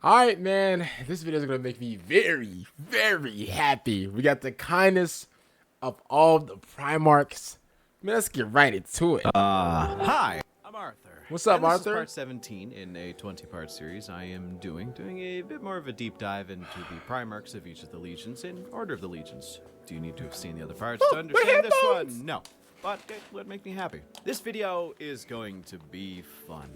All right, man. This video is gonna make me very, very happy. We got the kindest of all the Primarchs. Man, let's get right into it. Hi, I'm Arthur. What's up, and this Arthur? is part 17 in a 20-part series I am doing a bit more of a deep dive into the Primarchs of each of the legions in order of the legions. Do you need to have seen the other parts to understand this one? No, but it would make me happy. This video is going to be fun.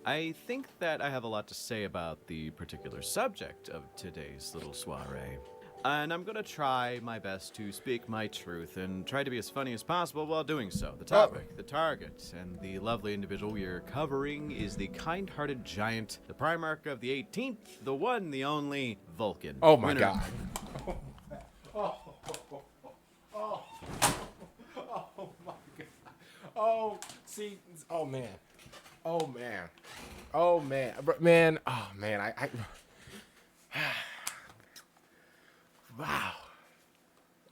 I think that I have a lot to say about the particular subject of today's little soiree. And I'm gonna try my best to speak my truth and try to be as funny as possible while doing so. The topic, the target, and the lovely individual we are covering is the kind-hearted giant, the Primarch of the 18th, the one, the only, Vulkan. Oh my god. Oh my god. Oh, see. Oh man. Oh man. Oh man. Man. Oh man. I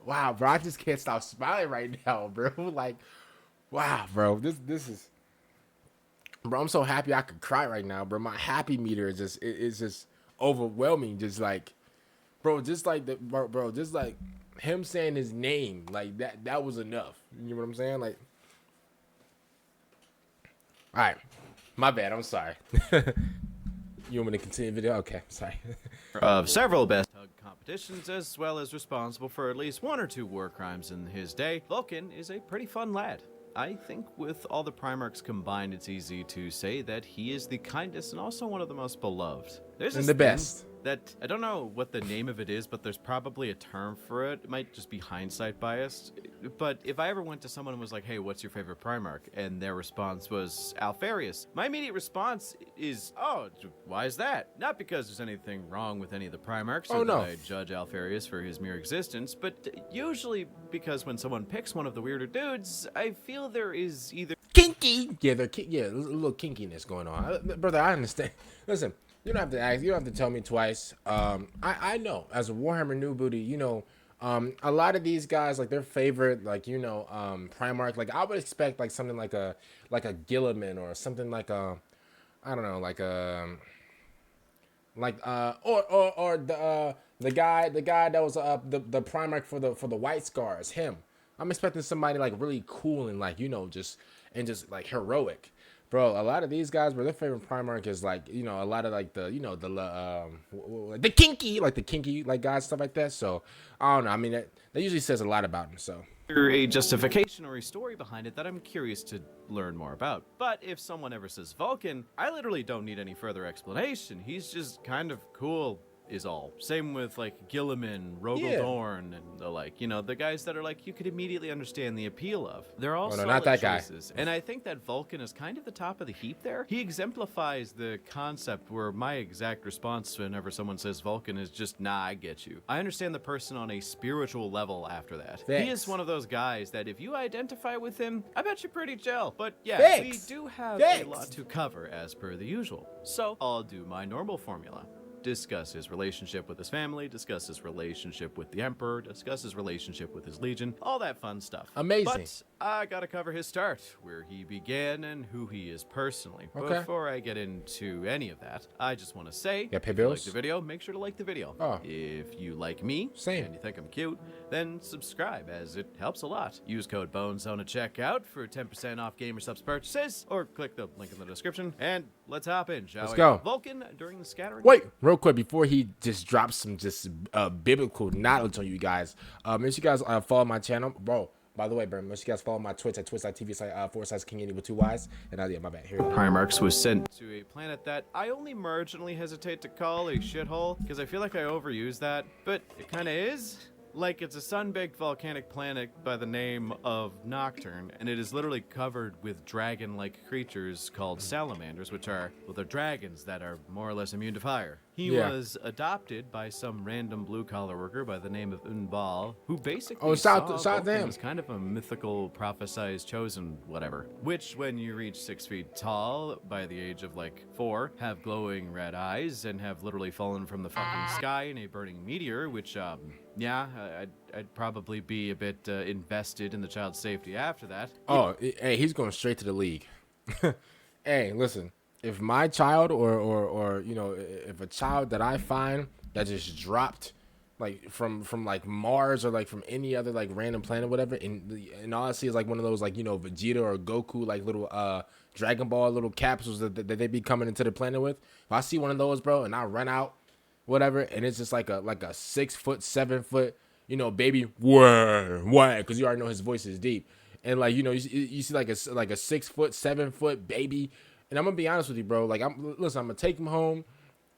Wow, bro. I just can't stop smiling right now, bro. Like, wow, bro. This is, bro. I'm so happy I could cry right now, bro. My happy meter is just overwhelming. Just like, bro. Just like bro. Just like him saying his name, like that was enough. You know what I'm saying? Like, all right, my bad. I'm sorry. You want me to continue the video? Okay, sorry. Of several best hug competitions, as well as responsible for at least one or two war crimes in his day, Vulkan is a pretty fun lad. I think with all the Primarchs combined, it's easy to say that he is the kindest and also one of the most beloved. There's And this the thing best. that, I don't know what the name of it is, but there's probably a term for it. It might just be hindsight biased. But if I ever went to someone and was like, hey, what's your favorite Primarch? And their response was Alfarius, my immediate response is, oh, why is that? Not because there's anything wrong with any of the Primarchs or no. that I judge Alfarius for his mere existence, but usually because when someone picks one of the weirder dudes, I feel there is either Kinky. Yeah, yeah, a little kinkiness going on, brother. I understand. Listen, you don't have to ask. You don't have to tell me twice. I know as a Warhammer new booty, you know, a lot of these guys like their favorite, like Primarch. Like I would expect like something like a Gilliman or something like a, I don't know, like a or the guy that was the Primarch for the White Scars, him. I'm expecting somebody like really cool and like just like heroic, bro. A lot of these guys, bro, their favorite Primarch is like a lot of like the the kinky like guys, stuff like that. So I don't know. I mean that usually says a lot about him. So a justification or a story behind it that I'm curious to learn more about. But if someone ever says Vulkan, I literally don't need any further explanation. He's just kind of cool, is all. Same with like Gilliman, Rogaldorn, and the like, the guys that are like you could immediately understand the appeal of. They're all solid not that choices. And I think that Vulkan is kind of the top of the heap there. He exemplifies the concept where my exact response whenever someone says Vulkan is just, nah, I get you. I understand the person on a spiritual level after that. Thanks. He is one of those guys that if you identify with him, I bet you're pretty chill. But yeah, Thanks. we do have Thanks. a lot to cover as per the usual. So I'll do my normal formula. Discuss his relationship with his family, discuss his relationship with the Emperor, discuss his relationship with his Legion, all that fun stuff. Amazing. But I gotta cover his start, where he began and who he is personally. Okay. Before I get into any of that, I just want to say, Yeah, pay if you like bills? the video, make sure to like the video. Oh. If you like me, Same. and you think I'm cute, then subscribe, as it helps a lot. Use code BONEZONE at checkout for 10% off GamerSupps purchases, or click the link in the description, and let's hop in, shall Let's we? go. Vulkan during the scattering. Wait, real quick before he just drops some biblical knowledge on you guys. Make sure you guys follow my channel, bro. By the way, bro, make sure you guys follow my Twitch at twitch.tv/ /King80 with 2 Y's. And yeah, my bad. Here we go. Primarchs was sent to a planet that I only marginally hesitate to call a shithole, because I feel like I overuse that, but it kind of is. Like, it's a sun-baked volcanic planet by the name of Nocturne, and it is literally covered with dragon-like creatures called salamanders, which are, well, they're dragons that are more or less immune to fire. He was adopted by some random blue-collar worker by the name of Unbal, who basically shout saw out to Vulkan him. as kind of a mythical, prophesized, chosen whatever. Which, when you reach 6 feet tall, by the age of like 4, have glowing red eyes and have literally fallen from the fucking sky in a burning meteor, which, yeah, I'd probably be a bit invested in the child's safety after that. Oh, hey, he's going straight to the league. Hey, listen. if my child or you know, if a child that I find that just dropped like from like Mars or like from any other like random planet, whatever, and all I see is like one of those like, you know, Vegeta or Goku like little Dragon Ball little capsules that they be coming into the planet with. If I see one of those, bro, and I run out, whatever, and it's just like a 6 foot, 7 foot, you know, baby, why? Because you already know his voice is deep, and like, you know, you see like a 6 foot, 7 foot baby, and I'm gonna be honest with you, bro. Like, I'm gonna take him home.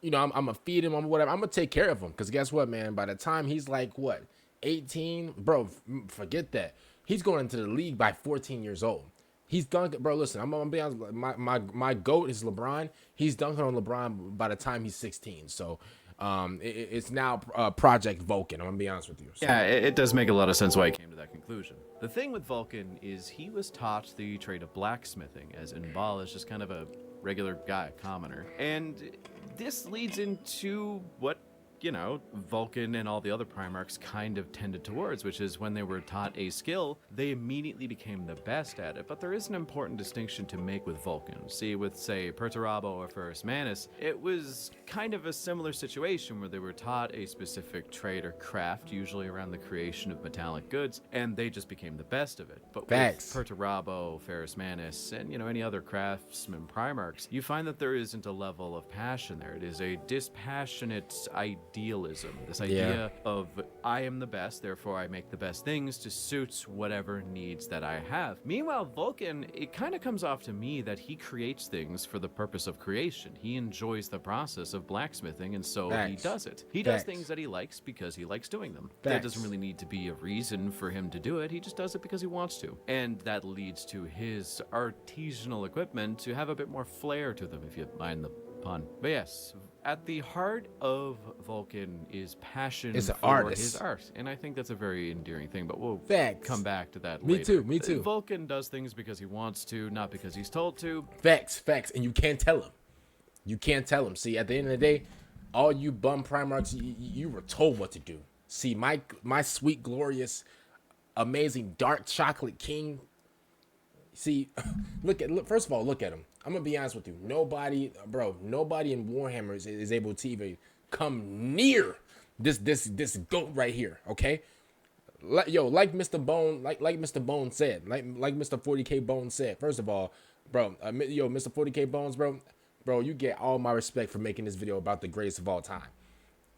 You know, I'm gonna feed him. I'm whatever. I'm gonna take care of him. Cause guess what, man? By the time he's like what, 18, bro, forget that. He's going into the league by 14 years old. He's dunking, bro. Listen, I'm gonna be honest. My goat is LeBron. He's dunking on LeBron by the time he's 16. So, it's now Project Vulcan. I'm gonna be honest with you. So. Yeah, it does make a lot of sense why he came to that conclusion. The thing with Vulcan is he was taught the trade of blacksmithing, as Inbal is just kind of a regular guy, a commoner. And this leads into what, you know, Vulcan and all the other Primarchs kind of tended towards, which is when they were taught a skill, they immediately became the best at it. But there is an important distinction to make with Vulcan. See, with, say, Perturabo or Horus Manus, it was kind of a similar situation where they were taught a specific trade or craft, usually around the creation of metallic goods, and they just became the best of it. But Facts. with Perturabo, Horus Manus, and, you know, any other craftsman Primarchs, you find that there isn't a level of passion there. It is a dispassionate idealism, this idea of I am the best, therefore I make the best things to suit whatever needs that I have. Meanwhile, Vulcan, it kind of comes off to me that he creates things for the purpose of creation. He enjoys the process of blacksmithing, and so he does it. He does things that he likes because he likes doing them. There doesn't really need to be a reason for him to do it. He just does it because he wants to. And that leads to his artisanal equipment to have a bit more flair to them, if you mind the pun. But yes, at the heart of Vulcan is passion for his art, and I think that's a very endearing thing, but we'll come back to that later. Me too. Vulcan does things because he wants to, not because he's told to. Facts, and you can't tell him. You can't tell him. See, at the end of the day, all you bum Primarchs, you were told what to do. See, my sweet, glorious, amazing dark chocolate king. See, first of all, look at him. I'm gonna be honest with you. Nobody in Warhammer is able to even come near this goat right here. Okay, like Mr. Bone, like Mr. Bone said, like Mr. 40K Bone said. First of all, bro, Mr. 40K Bones, bro, you get all my respect for making this video about the greatest of all time.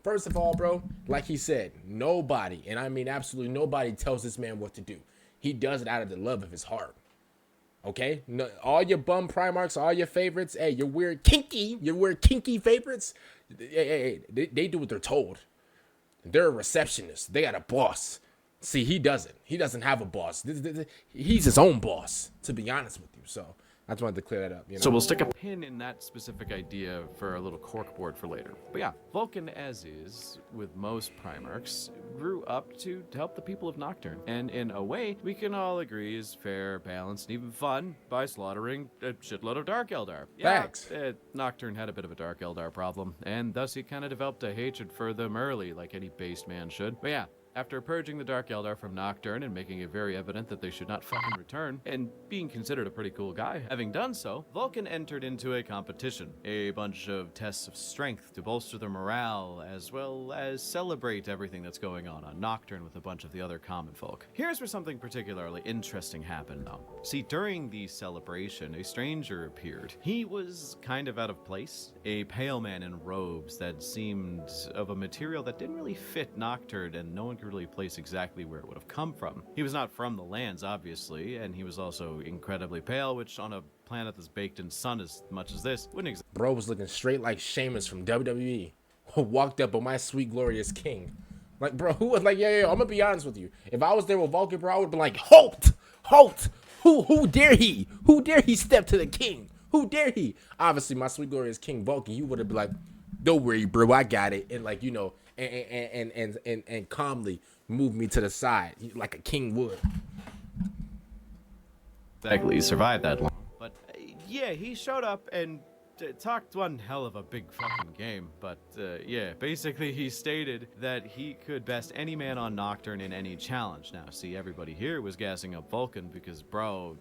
First of all, bro, like he said, nobody, and I mean absolutely nobody, tells this man what to do. He does it out of the love of his heart. Okay, no, all your bum Primarchs, all your favorites, hey, your weird kinky favorites, hey, they do what they're told. They're a receptionist. They got a boss. See, he doesn't have a boss. He's his own boss, to be honest with you. So I just wanted to clear that up. You know? So we'll stick a pin in that specific idea for a little corkboard for later. But yeah, Vulcan, as is with most Primarchs, grew up to help the people of Nocturne. And in a way, we can all agree is fair, balanced, and even fun by slaughtering a shitload of Dark Eldar. Facts. Nocturne had a bit of a Dark Eldar problem, and thus he kind of developed a hatred for them early, like any based man should. But yeah, after purging the Dark Eldar from Nocturne and making it very evident that they should not fucking return, and being considered a pretty cool guy, having done so, Vulcan entered into a competition. A bunch of tests of strength to bolster their morale, as well as celebrate everything that's going on Nocturne with a bunch of the other common folk. Here's where something particularly interesting happened, though. See, during the celebration, a stranger appeared. He was kind of out of place, a pale man in robes that seemed of a material that didn't really fit Nocturne, and no one could really place exactly where it would have come from. He was not from the lands, obviously, and he was also incredibly pale, which on a planet that's baked in sun as much as this wouldn't exist. Bro was looking straight like Sheamus from WWE, who walked up on my sweet glorious king. Like, bro, who was like, yeah, I'm gonna be honest with you. If I was there with Vulcan, bro, I would be like, halt! Who dare he? Who dare he step to the king? Who dare he? Obviously, my sweet glorious king Vulcan, you would have been like, don't worry, bro, I got it, and like, you know, and calmly move me to the side like a king would. Exactly, survived that long. But yeah, he showed up and talked one hell of a big fucking game. But yeah, basically he stated that he could best any man on Nocturne in any challenge. Now, see, everybody here was gassing up Vulcan because bro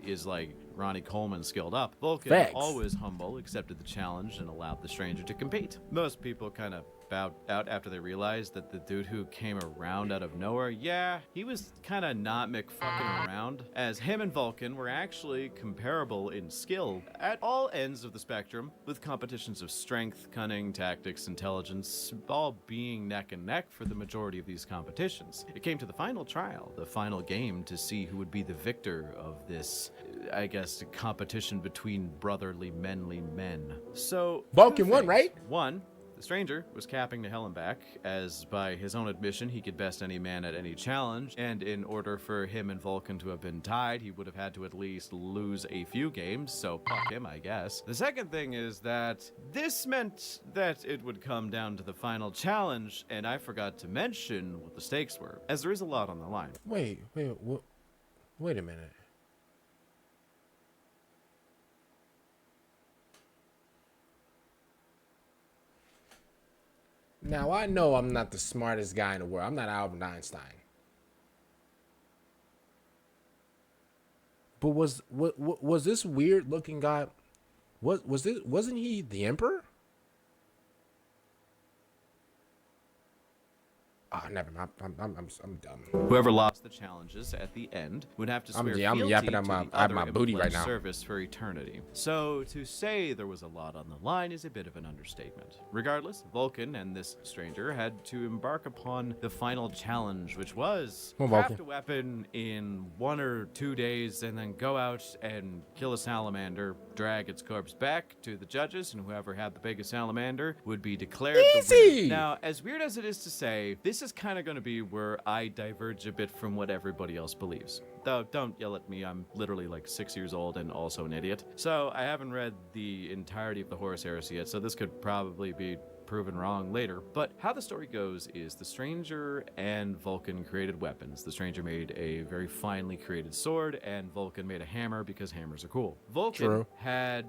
is like Ronnie Coleman skilled up. Vulkan, Facts. always humble, accepted the challenge and allowed the stranger to compete. Most people kind of bowed out after they realized that the dude who came around out of nowhere, yeah, he was kind of not McFucking around, as him and Vulkan were actually comparable in skill at all ends of the spectrum, with competitions of strength, cunning, tactics, intelligence, all being neck and neck for the majority of these competitions. It came to the final trial, the final game, to see who would be the victor of this, I guess, competition between brotherly, manly men. So, Vulkan won, right? One, the stranger was capping to hell and back, as by his own admission he could best any man at any challenge, and in order for him and Vulkan to have been tied, he would have had to at least lose a few games, so fuck him, I guess. The second thing is that this meant that it would come down to the final challenge, and I forgot to mention what the stakes were, as there is a lot on the line. Wait a minute. Now, I know I'm not the smartest guy in the world. I'm not Albert Einstein. But was this weird looking guy? Wasn't he the emperor? Oh, never mind. I'm dumb. Whoever lost the challenges at the end would have to swear I'm fealty yapping to at my- the at other my and booty pledge right now. service for eternity. So to say there was a lot on the line is a bit of an understatement. Regardless, Vulkan and this stranger had to embark upon the final challenge, which was Come on, craft Vulkan. a weapon in 1 or 2 days and then go out and kill a salamander, drag its corpse back to the judges, and whoever had the biggest salamander would be declared the Easy! winner. Now, as weird as it is to say, this is kind of going to be where I diverge a bit from what everybody else believes. Though, don't yell at me, I'm literally like 6 years old and also an idiot. So, I haven't read the entirety of the Horus Heresy yet, so this could probably be proven wrong later. But how the story goes is the stranger and Vulkan created weapons. The stranger made a very finely created sword, and Vulkan made a hammer because hammers are cool. Vulkan True. had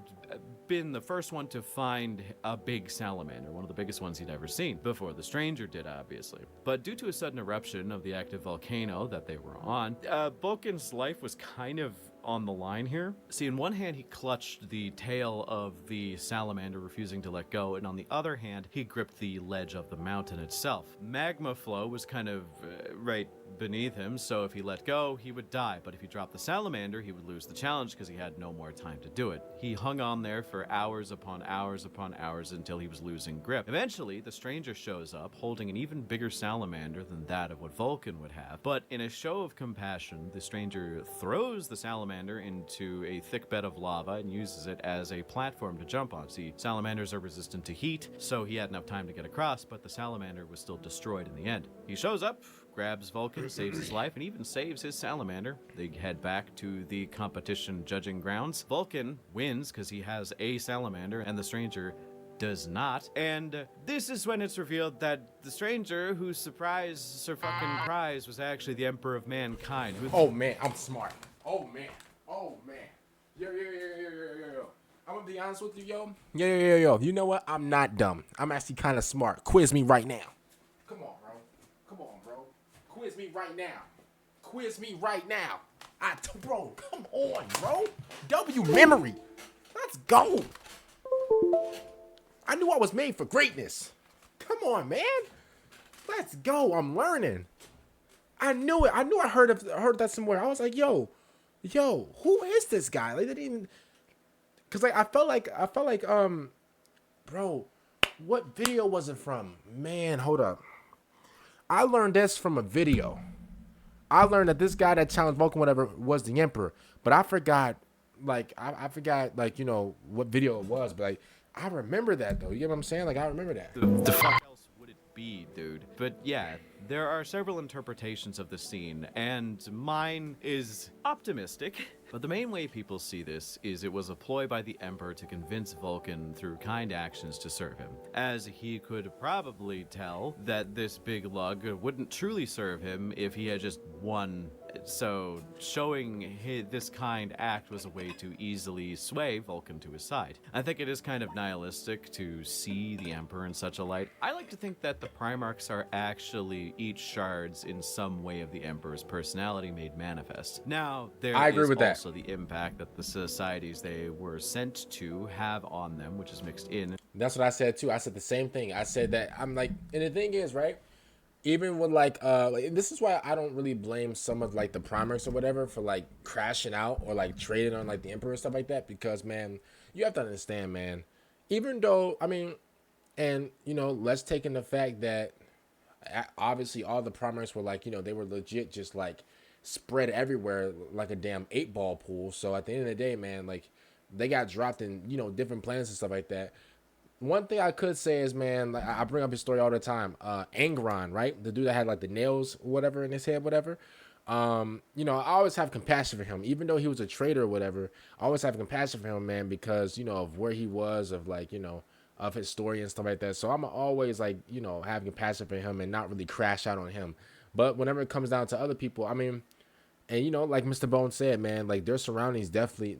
been the first one to find a big salamander, one of the biggest ones he'd ever seen, before the stranger did, obviously. But due to a sudden eruption of the active volcano that they were on, Vulkan's life was kind of on the line here. See, in one hand, he clutched the tail of the salamander, refusing to let go, and on the other hand, he gripped the ledge of the mountain itself. Magma flow was kind of right beneath him, so if he let go, he would die, but if he dropped the salamander, he would lose the challenge because he had no more time to do it. He hung on there for hours upon hours upon hours until he was losing grip. Eventually, the stranger shows up, holding an even bigger salamander than that of what Vulkan would have, but in a show of compassion, the stranger throws the salamander into a thick bed of lava and uses it as a platform to jump on. See, salamanders are resistant to heat, so he had enough time to get across, but the salamander was still destroyed in the end. He shows up, grabs Vulkan, saves his life, and even saves his salamander. They head back to the competition judging grounds. Vulkan wins because he has a salamander, and the stranger does not. And this is when it's revealed that the stranger, whose surprise prize was actually the Emperor of Mankind. Oh man, I'm smart. Oh man. Yo. I'm gonna be honest with you, yo. Yo. You know what? I'm not dumb. I'm actually kind of smart. Quiz me right now. Come on, bro. Quiz me right now. Bro, come on, bro. W memory. Let's go. I knew I was made for greatness. Come on, man. Let's go. I'm learning. I knew it. I knew I heard that somewhere. I was like, yo, who is this guy? Like, they didn't even, cause like I felt like bro, what video was it from? Man, hold up. I learned this from a video. I learned that this guy that challenged Vulkan, whatever, was the Emperor, but I forgot, I forgot, you know, what video it was, but like, I remember that though. You get what I'm saying? Like, I remember that. The fuck else would it be, dude? But yeah, there are several interpretations of the scene, and mine is optimistic. But the main way people see this is it was a ploy by the Emperor to convince Vulkan through kind actions to serve him, as he could probably tell that this big lug wouldn't truly serve him if he had just won So showing this kind act was a way to easily sway Vulkan to his side. I think it is kind of nihilistic to see the Emperor in such a light. I like to think that the Primarchs are actually each shards in some way of the Emperor's personality made manifest. Now, there is also the impact that the societies they were sent to have on them, which is mixed in. That's what I said too. I said the same thing. I said that I'm like, and the thing is, right? Even with like this is why I don't really blame some of like the Primarchs or whatever for like crashing out or like trading on like the Emperor and stuff like that, because man, you have to understand, man, even though I mean, and you know, let's take in the fact that obviously all the Primarchs were like, you know, they were legit just like spread everywhere like a damn 8-ball pool. So at the end of the day, man, like they got dropped in, you know, different planets and stuff like that. One thing I could say is, man, like I bring up his story all the time. Angron, right? The dude that had like the nails, or whatever, in his head, whatever. You know, I always have compassion for him, even though he was a traitor or whatever. I always have compassion for him, man, because you know of where he was, of like, you know, of his story and stuff like that. So I'm always like, you know, have compassion for him and not really crash out on him. But whenever it comes down to other people, I mean, and you know, like Mr. Bone said, man, like their surroundings definitely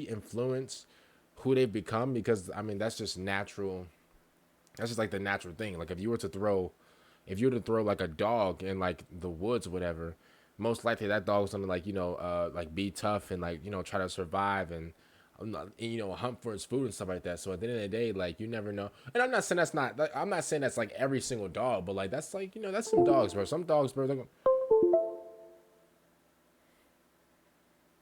influence who they've become, because I mean that's just natural. That's just like the natural thing. Like if you were to throw like a dog in like the woods or whatever, most likely that dog's gonna like, you know, like be tough and like, you know, try to survive and you know, hunt for his food and stuff like that. So at the end of the day, like you never know. And I'm not saying that's like every single dog, but like that's like, you know, that's some dogs, bro. Some dogs, bro,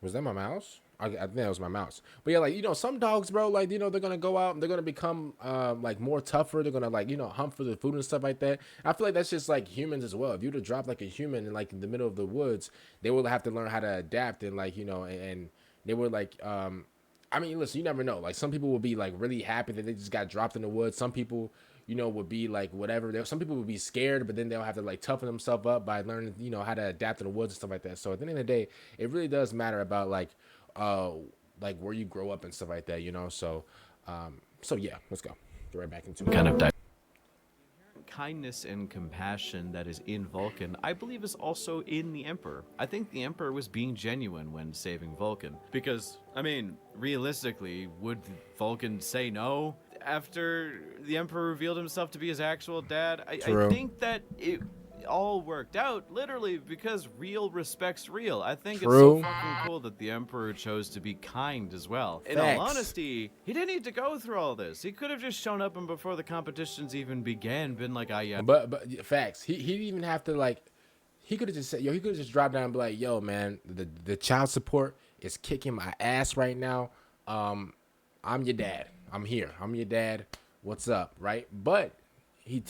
was that my mouse? I think that was my mouse. But yeah, like, you know, some dogs, bro, like, you know, they're going to go out and they're going to become, like, more tougher. They're going to, like, you know, hunt for the food and stuff like that. I feel like that's just, like, humans as well. If you were to drop, like, a human in, like, in the middle of the woods, they will have to learn how to adapt and, like, you know, and they were, like, I mean, listen, you never know. Like, some people will be, like, really happy that they just got dropped in the woods. Some people, you know, would be, like, whatever. Some people would be scared, but then they'll have to, like, toughen themselves up by learning, you know, how to adapt in the woods and stuff like that. So at the end of the day, it really does matter about, like where you grow up and stuff like that, you know. So so yeah, let's go. Get right back into it. Kind of kindness and compassion that is in Vulkan, I believe is also in the Emperor. I think the Emperor was being genuine when saving Vulkan. Because, I mean, realistically, would Vulkan say no after the Emperor revealed himself to be his actual dad? I think that it all worked out literally because real respects real. I think it's so fucking cool that the Emperor chose to be kind as well. In all honesty, he didn't need to go through all this. He could have just shown up and before the competitions even began been like, ah, yeah. But facts. He didn't even have to like. He could have just said, yo. He could have just dropped down and be like, yo, man, the child support is kicking my ass right now. I'm your dad. I'm here. I'm your dad. What's up, right? But he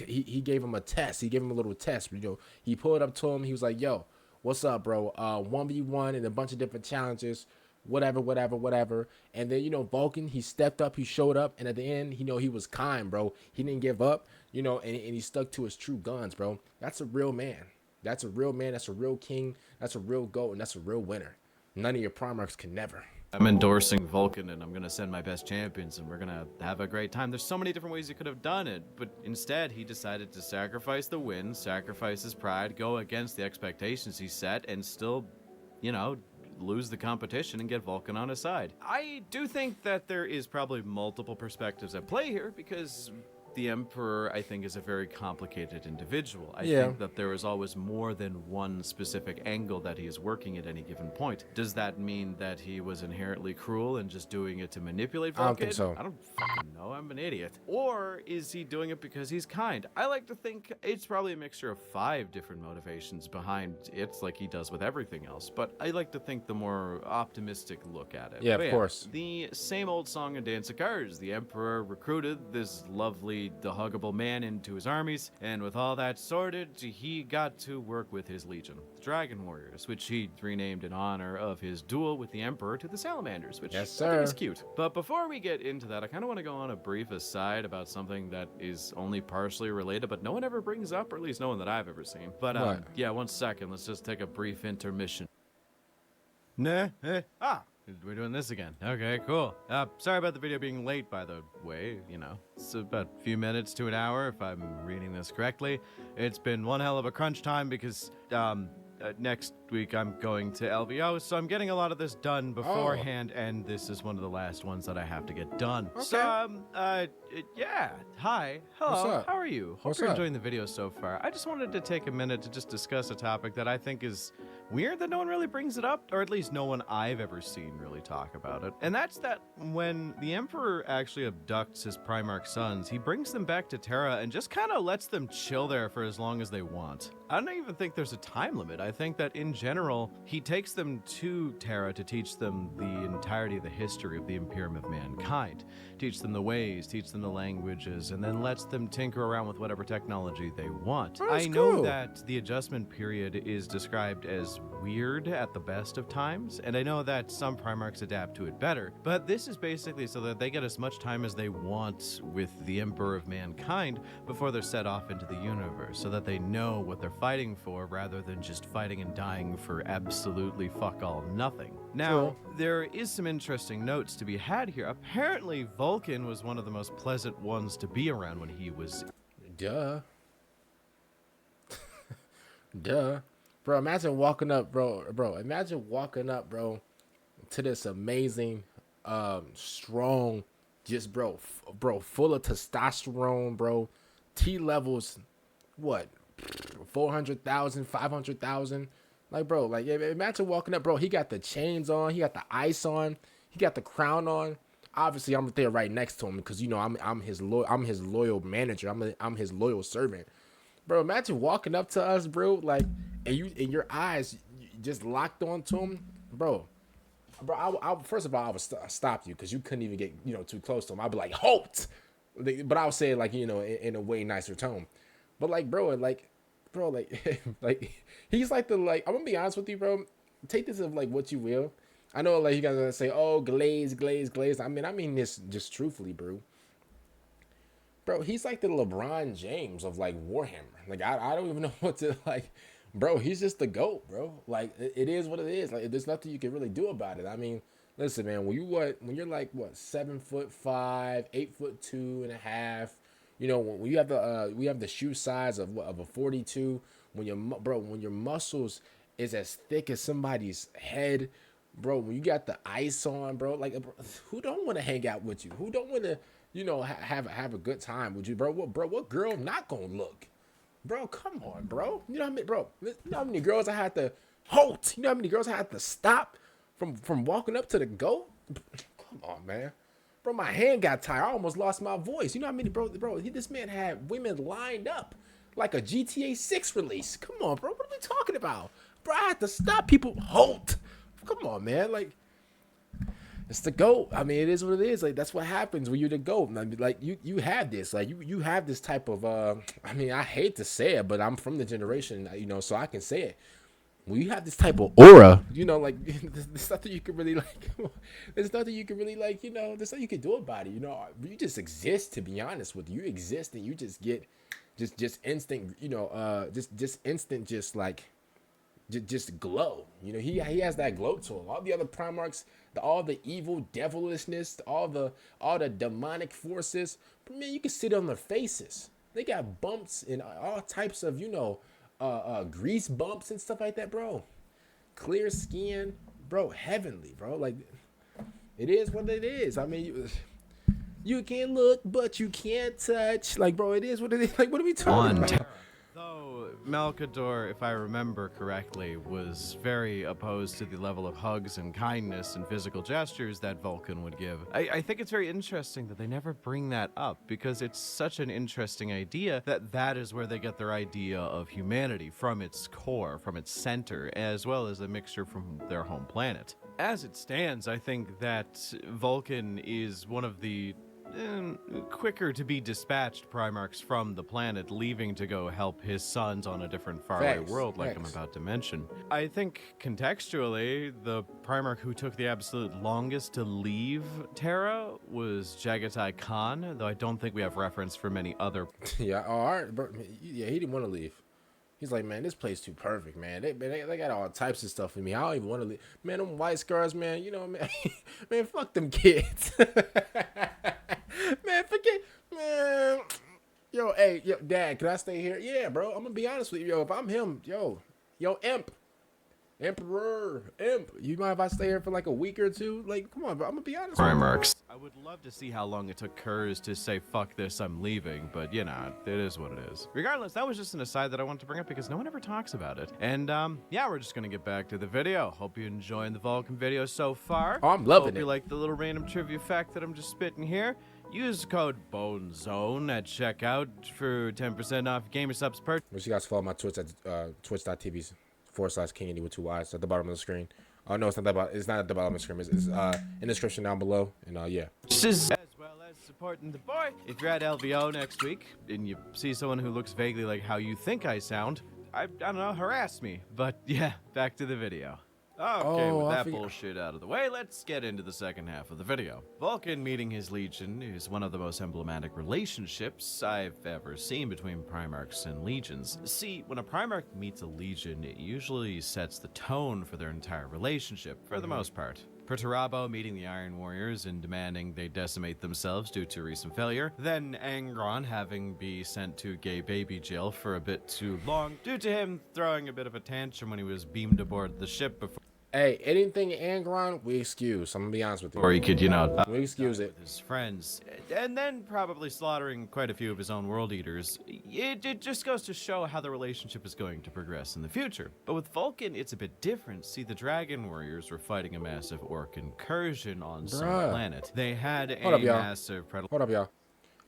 gave him a test. He gave him a little test. You know, he pulled up to him. He was like, yo, what's up, bro? 1v1 and a bunch of different challenges. Whatever. And then, you know, Vulkan, he stepped up, he showed up, and at the end, you know, he was kind, bro. He didn't give up, you know, and he stuck to his true guns, bro. That's a real man. That's a real man. That's a real king. That's a real GOAT, and that's a real winner. None of your Primarchs can never. I'm endorsing Vulkan, and I'm going to send my best champions, and we're going to have a great time. There's so many different ways he could have done it, but instead he decided to sacrifice the win, sacrifice his pride, go against the expectations he set, and still, you know, lose the competition and get Vulkan on his side. I do think that there is probably multiple perspectives at play here, because the Emperor, I think, is a very complicated individual. I think that there is always more than one specific angle that he is working at any given point. Does that mean that he was inherently cruel and just doing it to manipulate Vulkan? I don't think so. I don't fucking know. I'm an idiot. Or is he doing it because he's kind? I like to think it's probably a mixture of 5 different motivations behind it, like he does with everything else. But I like to think the more optimistic look at it. Yeah, of course. The same old song and dance occurs. The Emperor recruited this lovely, the huggable man into his armies, and with all that sorted, he got to work with his legion, the Dragon Warriors, which he renamed in honor of his duel with the Emperor to the Salamanders, which I think is cute. But before we get into that, I kind of want to go on a brief aside about something that is only partially related, but no one ever brings up, or at least no one that I've ever seen. But yeah, 1 second, let's just take a brief intermission. We're doing this again. Okay, cool. Sorry about the video being late, by the way. You know, it's about a few minutes to an hour, if I'm reading this correctly. It's been one hell of a crunch time because, next week I'm going to LVO, so I'm getting a lot of this done beforehand, and this is one of the last ones that I have to get done. Okay. So, yeah. Hi. Hello. What's up? How are you? Hope What's you're up? enjoying the video so far. I just wanted to take a minute to just discuss a topic that I think is weird that no one really brings it up, or at least no one I've ever seen really talk about it. And that's that when the Emperor actually abducts his Primarch sons, he brings them back to Terra and just kind of lets them chill there for as long as they want. I don't even think there's a time limit. I think that in general, he takes them to Terra to teach them the entirety of the history of the Imperium of Mankind, teach them the ways, teach them the languages, and then lets them tinker around with whatever technology they want. Oh, that's I know cool. that the adjustment period is described as weird at the best of times, and I know that some Primarchs adapt to it better, but this is basically so that they get as much time as they want with the Emperor of Mankind before they're set off into the universe, so that they know what they're fighting for rather than just fighting and dying for absolutely fuck all nothing. Now, there is some interesting notes to be had here. Apparently, Vulkan was one of the most pleasant ones to be around when he was... Duh. Duh. Bro, imagine walking up, bro. Imagine walking up, bro, to this amazing, strong, just, bro, full of testosterone, bro. T levels, what, 400,000, 500,000? Like, bro, like, imagine walking up, bro. He got the chains on. He got the ice on. He got the crown on. Obviously, I'm there right next to him because, you know, I'm his loyal manager. I'm his loyal servant. Bro, imagine walking up to us, bro, like, and your eyes just locked onto him, bro. I first of all, I would stop you because you couldn't even get, you know, too close to him. I'd be like, halt! But I would say it, like, you know, in a way nicer tone. But, like, bro, like, like, he's like I'm gonna be honest with you, bro. Take this of, like, what you will. I know, like, you guys are gonna say, oh, glaze. I mean this just truthfully, bro. Bro, he's like the LeBron James of, like, Warhammer. Like, I don't even know what to, like, bro, he's just the GOAT, bro. Like, it is what it is. Like, there's nothing you can really do about it. I mean, listen, man, when you're like, what, 7'5", 8'2.5", you know, when you have we have the shoe size of a 42, when your muscles is as thick as somebody's head, bro, when you got the ice on, bro, like, who don't want to hang out with you? Who don't want to, you know, have a good time with you, bro? What girl not gonna look? Bro, come on, bro. You know how many, bro? You know how many girls I had to halt? You know how many girls I had to stop from walking up to the GOAT? Come on, man. Bro, my hand got tired. I almost lost my voice. You know how many, bro? This man had women lined up like a GTA 6 release. Come on, bro. What are we talking about? Bro, I had to stop people. Halt. Come on, man. Like, it's the GOAT. I mean, it is what it is. Like, that's what happens when you're the GOAT. I mean, like, you have this. Like, you have this type of, I mean, I hate to say it, but I'm from the generation, you know, so I can say it. When you have this type of aura, you know, like, there's nothing you can really, like, there's nothing you can really, like, you know, there's nothing you can do about it, you know. You just exist, to be honest with you. You exist, and you just get, just instant, you know, just instant, just, like, just glow. You know, he has that glow to him. All the other Primarchs, all the evil devilishness, all the demonic forces, but man, you can see it on their faces. They got bumps and all types of, you know, grease bumps and stuff like that, bro. Clear skin, bro. Heavenly, bro. Like, it is what it is. I mean, you can look, but you can't touch. Like, bro, it is what it is. Like, what are we talking about? Though Malkador, if I remember correctly, was very opposed to the level of hugs and kindness and physical gestures that Vulkan would give. I think it's very interesting that they never bring that up, because it's such an interesting idea that is where they get their idea of humanity, from its core, from its center, as well as a mixture from their home planet. As it stands, I think that Vulkan is one of the quicker to be dispatched Primarchs from the planet, leaving to go help his sons on a different faraway world, like I'm about to mention. I think contextually, the Primarch who took the absolute longest to leave Terra was Jagatai Khan, though I don't think we have reference for many other. Yeah, all right, bro. Yeah, he didn't want to leave. He's like, man, this place too perfect, man. They got all types of stuff for me. I don't even want to leave. Man, them white scars, man, you know, man, man, fuck them kids. Man, forget, man. Yo, hey, yo, Dad, can I stay here? Yeah, bro, I'm going to be honest with you. Yo, if I'm him, yo, Imp, Emperor, Imp. You mind if I stay here for like a week or two? Like, come on, bro. I'm gonna be honest. Primarchs. I would love to see how long it took Kurz to say, fuck this, I'm leaving, but you know, it is what it is. Regardless, that was just an aside that I wanted to bring up because no one ever talks about it. And, yeah, we're just gonna get back to the video. Hope you're enjoying the Vulkan video so far. Oh, I'm loving it. Hope you like the little random trivia fact that I'm just spitting here. Use code BONEZONE at checkout for 10% off gamer subs per. Make sure you guys follow my Twitch at twitch.tv/King with 2 Y's at the bottom of the screen. Oh no, it's not at the bottom of the screen. It's in the description down below. And yeah. As well as supporting the boy. If you're at LVO next week and you see someone who looks vaguely like how you think I sound, I don't know, harass me. But yeah, back to the video. Okay, with that bullshit out of the way, let's get into the second half of the video. Vulkan meeting his legion is one of the most emblematic relationships I've ever seen between Primarchs and legions. See, when a Primarch meets a legion, it usually sets the tone for their entire relationship, for the most part. Perturabo meeting the Iron Warriors and demanding they decimate themselves due to recent failure. Then Angron having be sent to gay baby jail for a bit too long due to him throwing a bit of a tantrum when he was beamed aboard the ship before. Hey, anything Angron, we excuse. I'm gonna be honest with you. Or he could, you know, we excuse it. With his friends, and then probably slaughtering quite a few of his own world eaters. It just goes to show how the relationship is going to progress in the future. But with Vulkan, it's a bit different. See, the Dragon Warriors were fighting a massive orc incursion on some planet. They had a massive Hold up, y'all.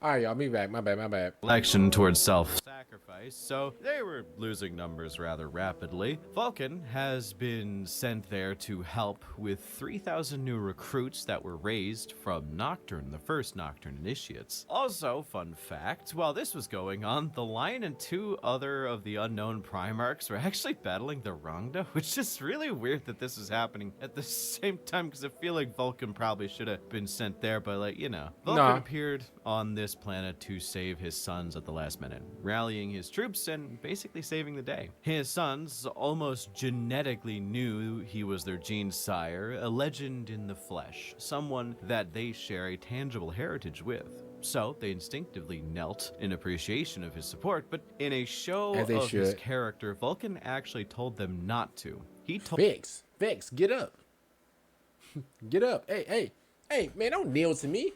All right, y'all, be back. My bad. Election towards self-sacrifice, so they were losing numbers rather rapidly. Vulkan has been sent there to help with 3,000 new recruits that were raised from Nocturne, the first Nocturne initiates. Also, fun fact, while this was going on, the Lion and 2 other of the unknown Primarchs were actually battling the Rangda, which is really weird that this is happening at the same time, because I feel like Vulkan probably should have been sent there, but like, you know. Vulkan appeared on this planet to save his sons at the last minute, rallying his troops and basically saving the day. His sons almost genetically knew he was their gene sire, a legend in the flesh, someone that they share a tangible heritage with. So they instinctively knelt in appreciation of his support, but in a show of his character, Vulkan actually told them not to. He told Fix, get up. Get up. Hey, man, don't kneel to me.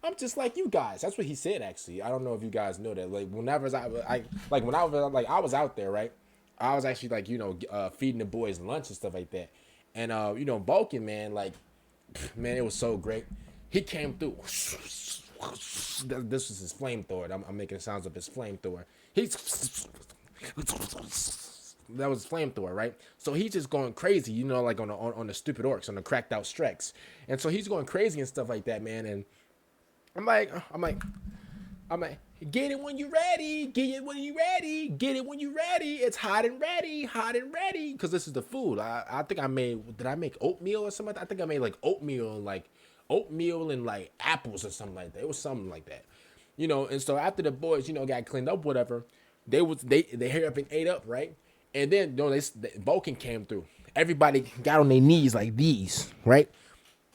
I'm just like you guys. That's what he said, actually. I don't know if you guys know that. Like, whenever I was out there, right? I was actually like, you know, feeding the boys lunch and stuff like that. And you know, Vulkan, man, like, man, it was so great. He came through. This was his flamethrower. I'm making sounds of his flamethrower. That was flamethrower, right? So he's just going crazy, you know, like on the stupid orcs, on the cracked out Streks. And so he's going crazy and stuff like that, man. And I'm like, get it when you're ready. Get it when you're ready. Get it when you're ready. It's hot and ready. Because this is the food. I think did I make oatmeal or something? I think I made like oatmeal and like apples or something like that. It was something like that, you know. And so after the boys, you know, got cleaned up, whatever, they hurried up and ate up, right? And then, you know, Vulkan came through. Everybody got on their knees like these, right?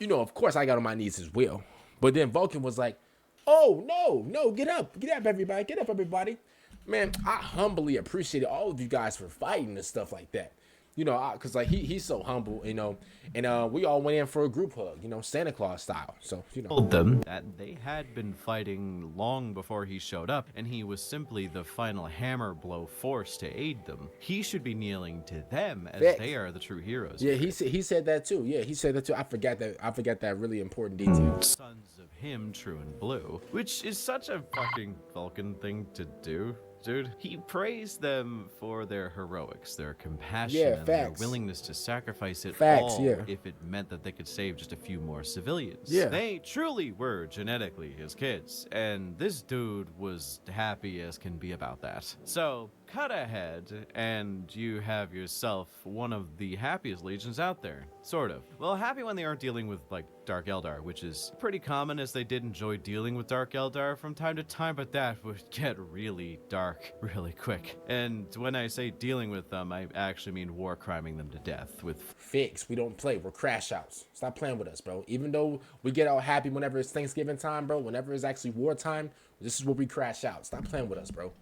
You know, of course I got on my knees as well. But then Vulkan was like, oh, no, get up, everybody. Man, I humbly appreciated all of you guys for fighting and stuff like that. You know, because like he's so humble, you know, and we all went in for a group hug, you know, Santa Claus style. So, you know, told them that they had been fighting long before he showed up, and he was simply the final hammer blow force to aid them. He should be kneeling to them as they are the true heroes. Yeah, he said that too. Yeah, he said that too. I forgot that really important detail. Sons of him, true and blue, which is such a fucking Vulkan thing to do. Dude, he praised them for their heroics, their compassion, and their willingness to sacrifice it all if it meant that they could save just a few more civilians. Yeah. They truly were genetically his kids, and this dude was happy as can be about that. So, cut ahead, and you have yourself one of the happiest legions out there. Sort of. Well, happy when they aren't dealing with, like, Dark Eldar, which is pretty common, as they did enjoy dealing with Dark Eldar from time to time, but that would get really dark really quick. And when I say dealing with them, I actually mean war criming them to death with... Fix, we don't play, we're crash outs. Stop playing with us, bro. Even though we get all happy whenever it's Thanksgiving time, bro, whenever it's actually wartime, this is where we crash out. Stop playing with us, bro.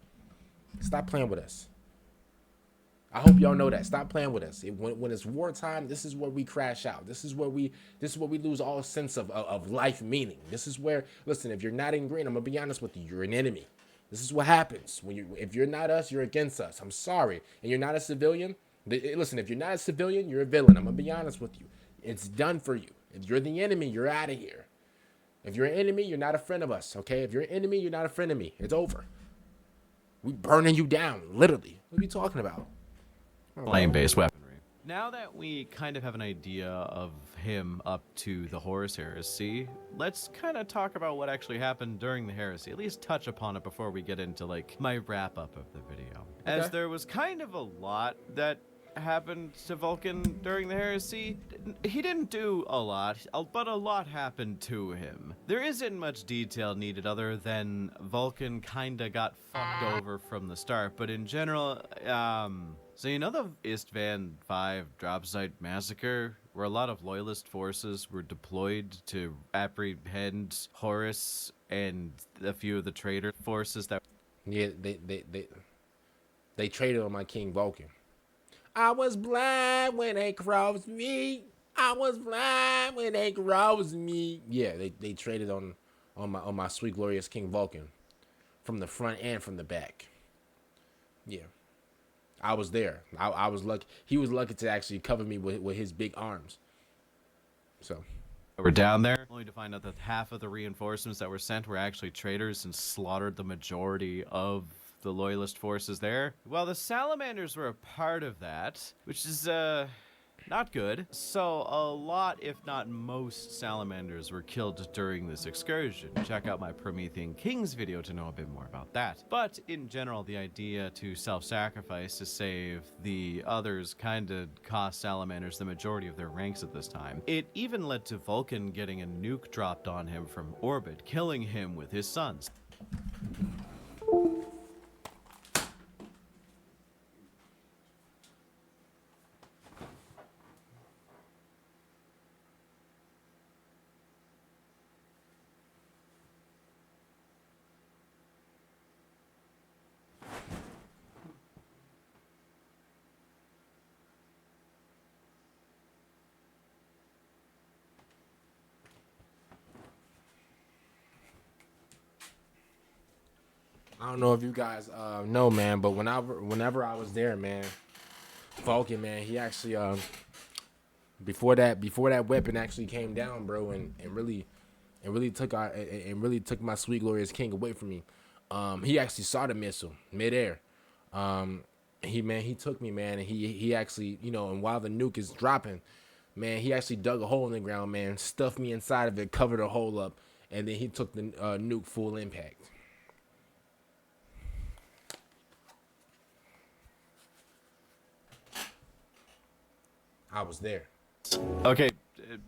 Stop playing with us. I hope y'all know that. Stop playing with us. When it's wartime, this is where we crash out. This is where we lose all sense of life meaning. This is where, listen, if you're not in green, I'm gonna be honest with you, you're an enemy. This is what happens when if you're not us, you're against us. I'm sorry, and you're not a civilian. Listen, if you're not a civilian, you're a villain. I'm gonna be honest with you. It's done for you. If you're the enemy, you're out of here. If you're an enemy, you're not a friend of us. Okay? If you're an enemy, you're not a friend of me. It's over. We burning you down, literally. What are you talking about? Flame-based weaponry. Now that we kind of have an idea of him up to the Horus Heresy, let's kind of talk about what actually happened during the Heresy. At least touch upon it before we get into, like, my wrap-up of the video. Okay. As there was kind of a lot that happened to Vulkan during the Heresy. He didn't do a lot, but a lot happened to him. There isn't much detail needed other than Vulkan kinda got fucked over from the start, but in general, so you know the Istvan 5 drop site massacre, where a lot of loyalist forces were deployed to apprehend Horus and a few of the traitor forces that... Yeah, they traded on my King Vulkan. I was blind when they crossed me. I was blind when they crossed me. Yeah, they traded on my sweet glorious King Vulkan, from the front and from the back. Yeah, I was there. I was lucky. He was lucky to actually cover me with his big arms. So we're down there, only to find out that half of the reinforcements that were sent were actually traitors and slaughtered the majority of the loyalist forces there. Well, the Salamanders were a part of that, which is not good. So a lot, if not most, Salamanders were killed during this excursion. Check out my Promethean Kings video to know a bit more about that. But in general, the idea to self-sacrifice to save the others kind of cost Salamanders the majority of their ranks at this time. It even led to Vulkan getting a nuke dropped on him from orbit, killing him with his sons. I don't know if you guys know, man, but whenever I was there, man, Vulkan, man, he actually before that weapon actually came down, bro, and really took my sweet glorious king away from me. He actually saw the missile midair. He took me, man, and he actually, and while the nuke is dropping, man, he actually dug a hole in the ground, man, stuffed me inside of it, covered the hole up, and then he took the nuke full impact. I was there. Okay,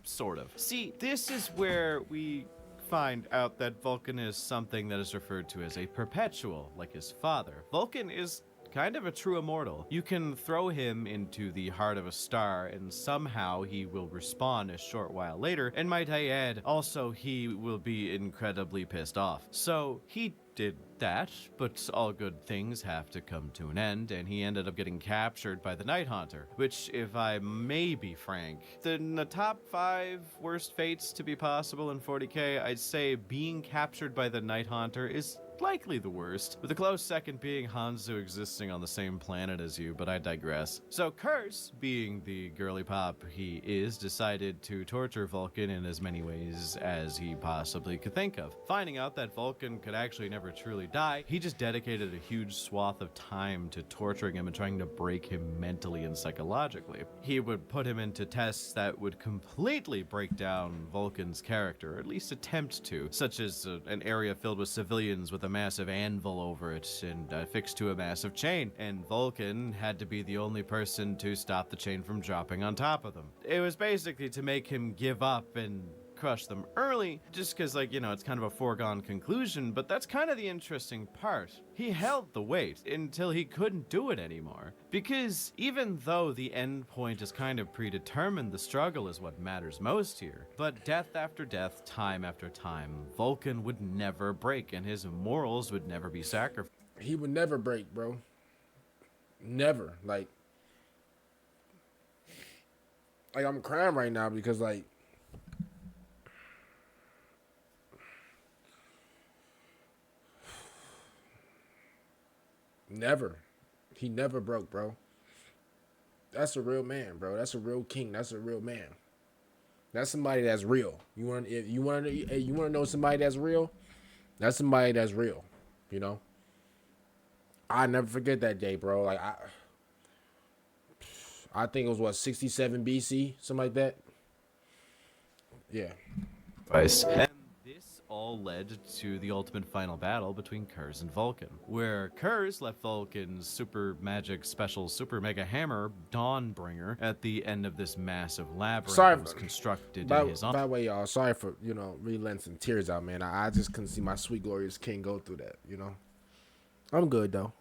sort of. See, this is where we find out that Vulkan is something that is referred to as a perpetual, like his father. Vulkan is kind of a true immortal. You can throw him into the heart of a star and somehow he will respawn a short while later, and might I add, also he will be incredibly pissed off. So he did that, but all good things have to come to an end, and he ended up getting captured by the Night Haunter, which, if I may be frank, in the top 5 worst fates to be possible in 40k, I'd say being captured by the Night Haunter is likely the worst, with a close second being Hanzo existing on the same planet as you, but I digress. So Curse, being the girly pop he is, decided to torture Vulkan in as many ways as he possibly could think of. Finding out that Vulkan could actually never truly die, he just dedicated a huge swath of time to torturing him and trying to break him mentally and psychologically. He would put him into tests that would completely break down Vulkan's character, or at least attempt to, such as an area filled with civilians with a massive anvil over it and affixed to a massive chain, and Vulkan had to be the only person to stop the chain from dropping on top of them. It was basically to make him give up and crush them early, just because, like, it's kind of a foregone conclusion, but that's kind of the interesting part. He held the weight until he couldn't do it anymore, because even though the end point is kind of predetermined, the struggle is what matters most here. But death after death, time after time, Vulkan would never break, and his morals would never be sacrificed. He would never break, bro. Never. Like, Like, I'm crying right now because, like, never. He never broke, bro. That's a real man, bro. That's a real king. That's a real man. That's somebody that's real. You want to know somebody that's real? That's somebody that's real. You know. I never forget that day, bro. Like I think it was what 67 BC, something like that. Yeah. Advice. And this all led to the ultimate final battle between Kurz and Vulkan, where Kurz left Vulkan's super magic special super mega hammer Dawnbringer at the end of this massive labyrinth that was constructed in his honor. By the way, y'all, sorry for, really letting some tears out, man. I just couldn't see my sweet glorious king go through that, I'm good though.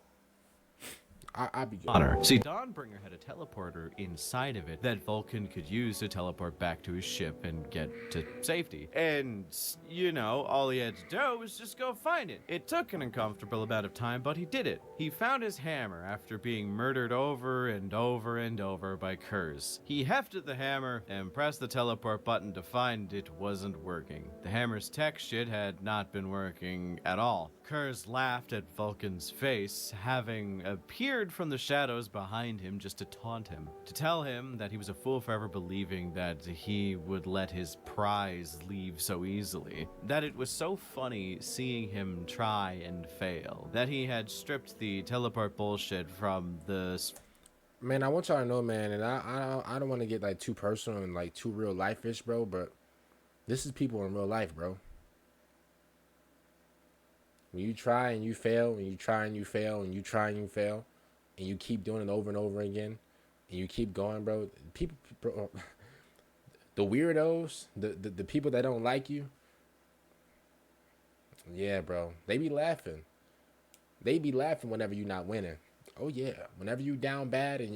I'll be good. See, Dawnbringer had a teleporter inside of it that Vulkan could use to teleport back to his ship and get to safety. And, all he had to do was just go find it. It took an uncomfortable amount of time, but he did it. He found his hammer after being murdered over and over and over by Kurz. He hefted the hammer and pressed the teleport button to find it wasn't working. The hammer's tech shit had not been working at all. Kurz laughed at Vulkan's face, having appeared from the shadows behind him just to taunt him, to tell him that he was a fool for ever believing that he would let his prize leave so easily, that it was so funny seeing him try and fail, that he had stripped the teleport bullshit from the... Man, I want y'all to know, man, and I don't want to get like too personal and like too real life-ish, bro, but this is people in real life, bro. When you try and you fail, and you try and you fail, and you try and you fail, and you keep doing it over and over again, and you keep going, bro. People, bro, the weirdos, the people that don't like you, yeah, bro, they be laughing. They be laughing whenever you're not winning. Oh yeah, whenever you down bad and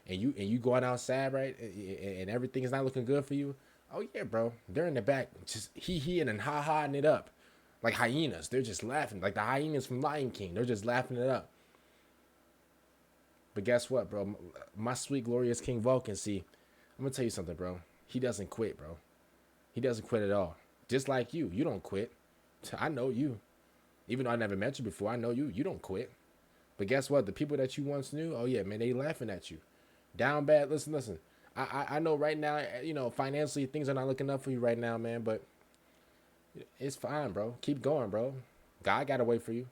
you going outside, right, and everything is not looking good for you. Oh yeah, bro, they're in the back just hee and ha-haing it up. Like hyenas, they're just laughing. Like the hyenas from Lion King, they're just laughing it up. But guess what, bro? My sweet, glorious King Vulkan, see, I'm going to tell you something, bro. He doesn't quit, bro. He doesn't quit at all. Just like you. You don't quit. I know you. Even though I never met you before, I know you. You don't quit. But guess what? The people that you once knew, oh, yeah, man, they laughing at you. Down bad. Listen. I know right now, financially, things are not looking up for you right now, man, but it's fine, bro. Keep going, bro. God got to wait for you.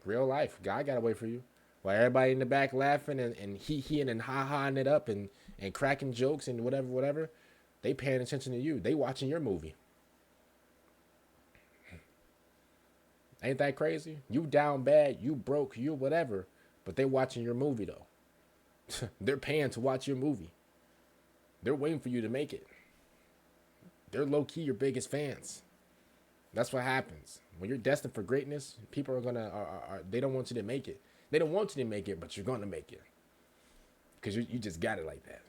Real life. God got to wait for you. While everybody in the back laughing and he-heing and ha-haing it up and cracking jokes and whatever, they paying attention to you. They watching your movie. Ain't that crazy? You down bad, you broke, you whatever, but they watching your movie, though. They're paying to watch your movie. They're waiting for you to make it. They're low-key your biggest fans. That's what happens. When you're destined for greatness, people they don't want you to make it. They don't want you to make it, but you're going to make it. Because you just got it like that.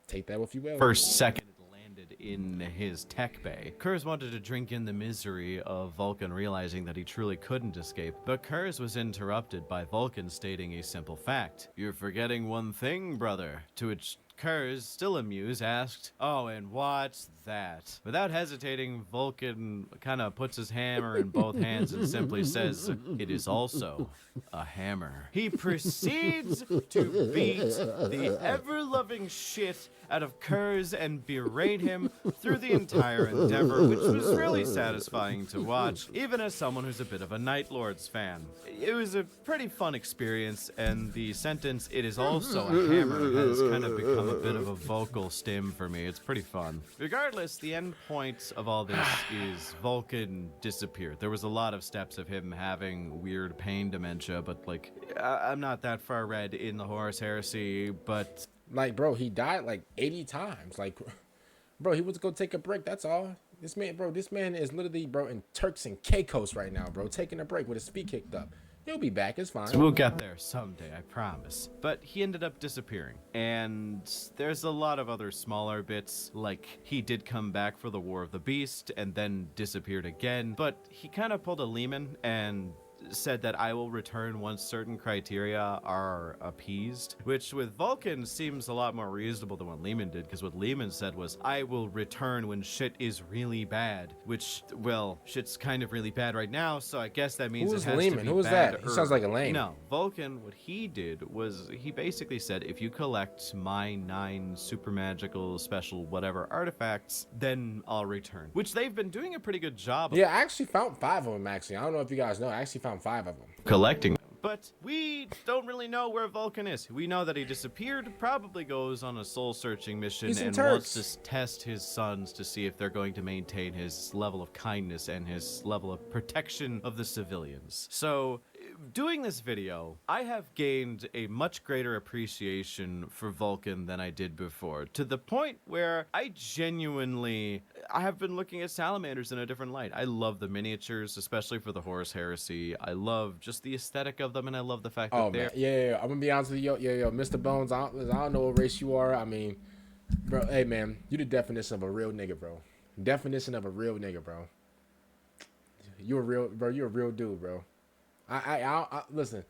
Take that if you will. First second it landed in his tech bay. Kurz wanted to drink in the misery of Vulkan realizing that he truly couldn't escape, but Kurz was interrupted by Vulkan stating a simple fact. "You're forgetting one thing, brother," to which Kurz, still amused, asked, "Oh, and what's that?" Without hesitating, Vulkan kind of puts his hammer in both hands and simply says, "It is also a hammer." He proceeds to beat the ever-loving shit out of Kurz and berate him through the entire endeavor, which was really satisfying to watch, even as someone who's a bit of a Night Lords fan. It was a pretty fun experience, and the sentence, "it is also a hammer," has kind of become a bit of a vocal stim for me. It's pretty fun. Regardless, the end point of all this is Vulkan disappeared. There was a lot of steps of him having weird pain dementia, but I'm not that far read in the Horus Heresy, but... bro, he died 80 times. Bro, he was going to take a break, that's all. This man is literally, bro, in Turks and Caicos right now, bro, taking a break with his feet kicked up. He'll be back, it's fine. We'll get there someday, I promise. But he ended up disappearing. And there's a lot of other smaller bits, like he did come back for the War of the Beast and then disappeared again. But he kind of pulled a Lehman and said that I will return once certain criteria are appeased, which with Vulkan seems a lot more reasonable than what Lehman did, because what Lehman said was, I will return when shit is really bad, which, well, shit's kind of really bad right now, so I guess that means Who it is has Lehman? to be Who is bad. that? He sounds like a lame. No, Vulkan, what he did was he basically said, if you collect my 9 super magical special whatever artifacts, then I'll return, which they've been doing a pretty good job of. Yeah, I actually found 5 of them, actually. I don't know if you guys know. I actually found 5 of them. Collecting. But we don't really know where Vulkan is. We know that he disappeared, probably goes on a soul-searching mission and wants to test his sons to see if they're going to maintain his level of kindness and his level of protection of the civilians. So, doing this video, I have gained a much greater appreciation for Vulkan than I did before, to the point where I have been looking at salamanders in a different light. I love the miniatures, especially for the Horus Heresy. I love just the aesthetic of them, and I love the fact that they're... Yeah. I'm gonna be honest with you, yo, Mr. Bones, I don't know what race you are. I mean, bro, hey, man, you the definition of a real nigga, bro. Definition of a real nigga, bro. You're a real dude, bro. I listen,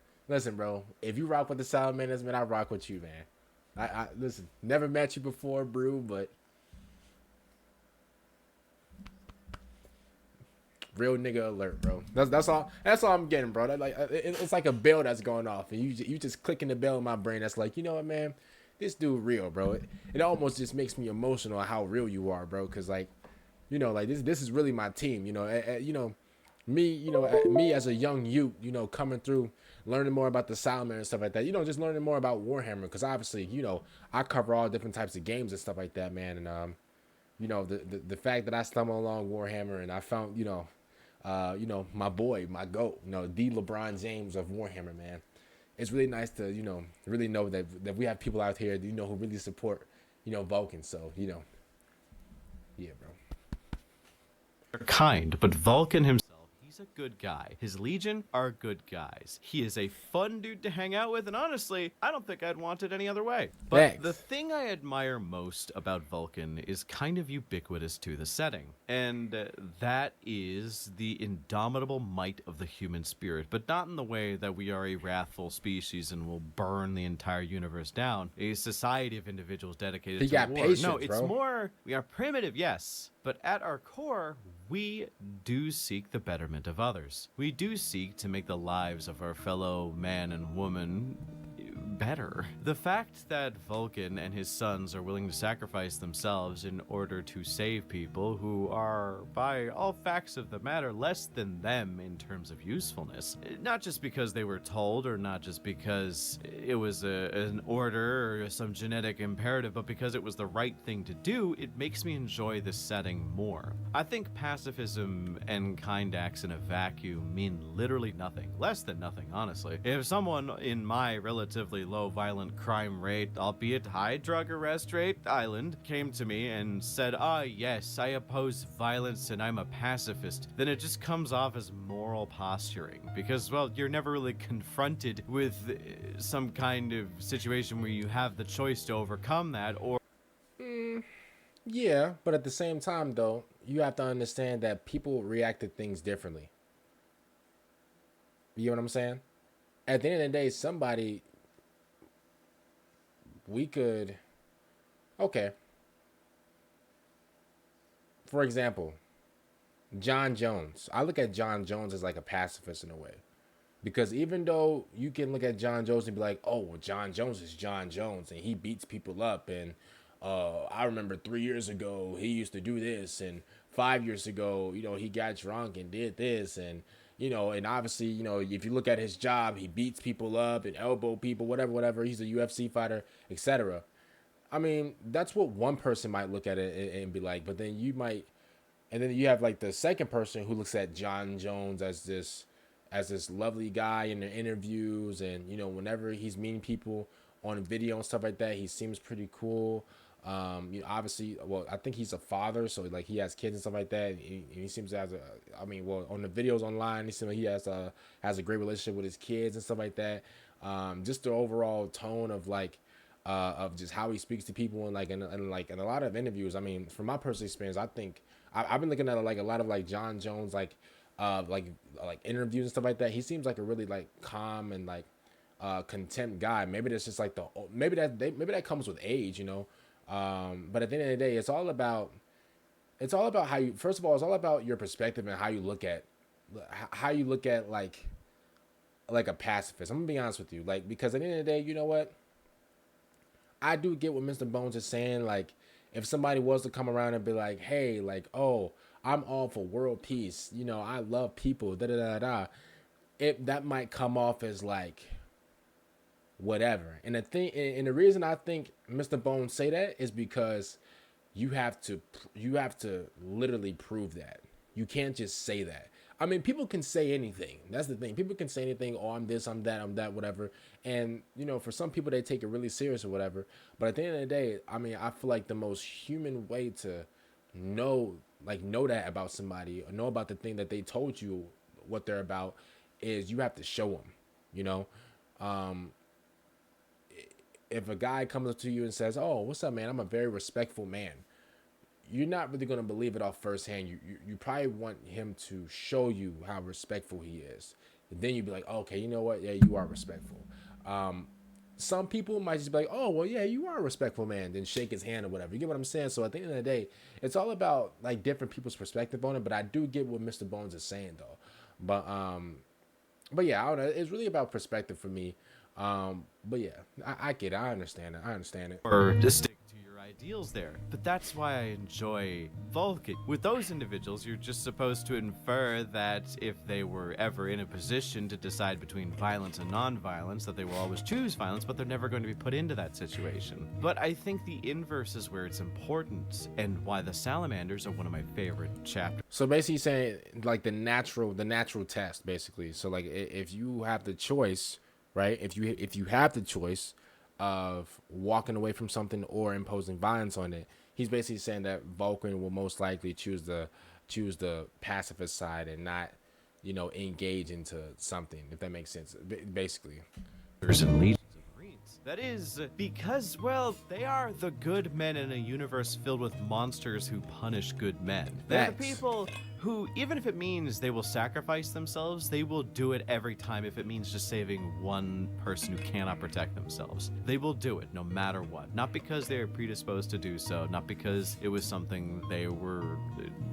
bro. If you rock with the salamanders, man, I rock with you, man. I listen. Never met you before, Brew, but real nigga alert, bro. That's all I'm getting, bro. It's like a bell that's going off, and you just clicking the bell in my brain. That's like, you know what, man, this dude real, bro. It almost just makes me emotional how real you are, bro. Cause like, you know, like this is really my team. You know, me as a young youth, you know, coming through, learning more about the Salamander and stuff like that. You know, just learning more about Warhammer, because obviously, you know, I cover all different types of games and stuff like that, man. And you know, the fact that I stumbled along Warhammer and I found, you know, my boy, my GOAT, you know, the LeBron James of Warhammer, man. It's really nice to, you know, really know that we have people out here, you know, who really support, you know, Vulkan. So, you know, yeah, bro. Kind, but Vulkan himself, he's a good guy. His Legion are good guys. He is a fun dude to hang out with, and honestly, I don't think I'd want it any other way. But Thanks. The thing I admire most about Vulkan is kind of ubiquitous to the setting, and that is the indomitable might of the human spirit, but not in the way that we are a wrathful species and will burn the entire universe down, a society of individuals dedicated to war. Patience, no, it's bro. more, we are primitive, yes, but at our core, we do seek the betterment of others. We do seek to make the lives of our fellow man and woman better. The fact that Vulkan and his sons are willing to sacrifice themselves in order to save people who are, by all facts of the matter, less than them in terms of usefulness, not just because they were told or not just because it was an order or some genetic imperative, but because it was the right thing to do, it makes me enjoy this setting more. I think pacifism and kind acts in a vacuum mean literally nothing, less than nothing, honestly. If someone in my relatively low violent crime rate, albeit high drug arrest rate, island, came to me and said, yes, I oppose violence and I'm a pacifist, then it just comes off as moral posturing, because, well, you're never really confronted with some kind of situation where you have the choice to overcome that, or... Yeah, but at the same time, though, you have to understand that people react to things differently. You know what I'm saying? At the end of the day, somebody... We could... Okay. For example, John Jones. I look at John Jones as like a pacifist in a way. Because even though you can look at John Jones and be like, oh, well, John Jones is John Jones and he beats people up, and I remember 3 years ago he used to do this, and 5 years ago, you know, he got drunk and did this, and you know, and obviously, you know, if you look at his job, he beats people up and elbow people, whatever. He's a UFC fighter, etc. I mean, that's what one person might look at it and be like, but then you might, and then you have like the second person who looks at John Jones as this lovely guy in the interviews, and you know, whenever he's meeting people on video and stuff like that, he seems pretty cool. You know, obviously, well, I think he's a father, so like he has kids and stuff like that. He seems to have on the videos online, he seems like he has a great relationship with his kids and stuff like that. Just the overall tone of like of just how he speaks to people, and in a lot of interviews. I mean, from my personal experience, I think I've been looking at like a lot of like John Jones like interviews and stuff like that, he seems like a really like calm and like contempt guy. Maybe that's just like maybe that comes with age, you know. But at the end of the day, it's all about how you, first of all, it's all about your perspective and how you look at like a pacifist. I'm gonna be honest with you, like, because at the end of the day, you know what, I do get what Mr. Bones is saying. Like, if somebody was to come around and be like, hey, like, oh, I'm all for world peace, you know, I love people, da da da da, that might come off as like whatever. And the reason I think Mr. Bones say that is because you have to literally prove that. You can't just say that. I mean, people can say anything. That's the thing. People can say anything. Oh, I'm this, I'm that, I'm that, whatever. And, you know, for some people, they take it really serious or whatever. But at the end of the day, I mean, I feel like the most human way to know that about somebody, or know about the thing that they told you what they're about, is you have to show them, you know. If a guy comes up to you and says, oh, what's up, man? I'm a very respectful man. You're not really going to believe it off firsthand. You probably want him to show you how respectful he is. And then you'd be like, oh, okay, you know what? Yeah, you are respectful. Some people might just be like, oh, well, yeah, you are a respectful man. Then shake his hand or whatever. You get what I'm saying? So at the end of the day, it's all about like different people's perspective on it. But I do get what Mr. Bones is saying, though. But yeah, I don't know. It's really about perspective for me. But yeah, I get it. I understand it. Or just stick to your ideals there. But that's why I enjoy Vulkan. With those individuals, you're just supposed to infer that if they were ever in a position to decide between violence and non-violence, that they will always choose violence, but they're never going to be put into that situation. But I think the inverse is where it's important, and why the Salamanders are one of my favorite chapters. So basically saying like the natural test, basically. So like if you have the choice, right? If you have the choice of walking away from something or imposing violence on it, he's basically saying that Vulkan will most likely choose the pacifist side and not, you know, engage into something, if that makes sense. Basically. And legions of Marines. That is because, well, they are the good men in a universe filled with monsters who punish good men. They're the people who, even if it means they will sacrifice themselves, they will do it every time if it means just saving one person who cannot protect themselves. They will do it no matter what. Not because they are predisposed to do so, not because it was something they were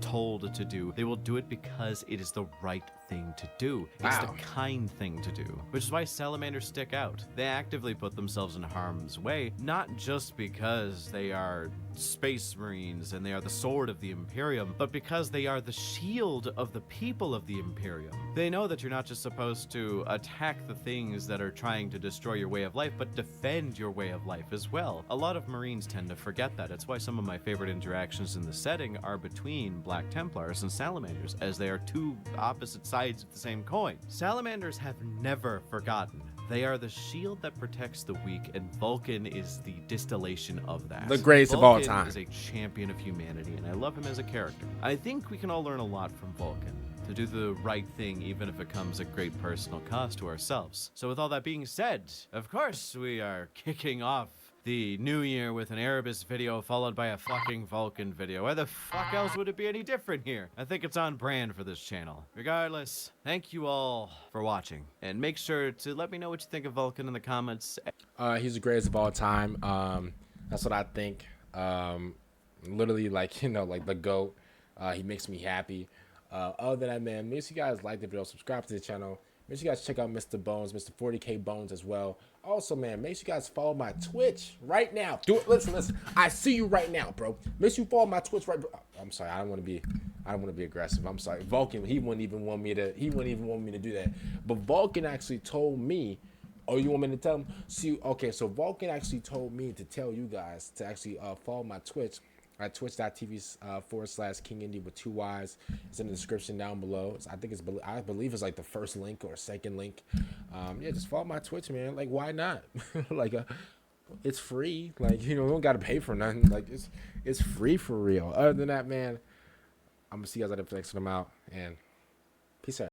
told to do. They will do it because it is the right thing to do. It's the kind thing to do. Which is why salamanders stick out. They actively put themselves in harm's way, not just because they are space marines and they are the sword of the Imperium, but because they are the shield of the people of the Imperium. They know that you're not just supposed to attack the things that are trying to destroy your way of life, but defend your way of life as well. A lot of Marines tend to forget that. It's why some of my favorite interactions in the setting are between Black Templars and Salamanders, as they are two opposite sides of the same coin. Salamanders have never forgotten. They are the shield that protects the weak, and Vulkan is the distillation of that. The greatest of all time. Vulkan is a champion of humanity, and I love him as a character. I think we can all learn a lot from Vulkan, to do the right thing even if it comes at great personal cost to ourselves. So with all that being said, of course we are kicking off the new year with an Erebus video followed by a fucking Vulkan video. Why the fuck else would it be any different here? I think it's on brand for this channel. Regardless, thank you all for watching, and make sure to let me know what you think of Vulkan in the comments. He's the greatest of all time. That's what I think. Literally, like, you know, like the GOAT. He makes me happy. Other than that, man, make sure you guys like the video, subscribe to the channel. Make sure you guys check out Mr. Bones, Mr. 40K Bones as well. Also, man, make sure you guys follow my Twitch right now. Do it. Listen. I see you right now, bro. Make sure you follow my Twitch right. I'm sorry. I don't want to be aggressive. I'm sorry. Vulkan, he wouldn't even want me to do that. But Vulkan actually told me. Oh, you want me to tell him? See, okay. So Vulkan actually told me to tell you guys to actually follow my Twitch at twitch.tv/KingIndy with 2 Y's. It's in the description down below. I believe it's like the first link or second link. Yeah, just follow my Twitch, man. Like, why not? Like, it's free. Like, you know, we don't gotta pay for nothing. Like, it's free for real. Other than that, man, I'm gonna see you guys later for the next one. I'm out, and peace out.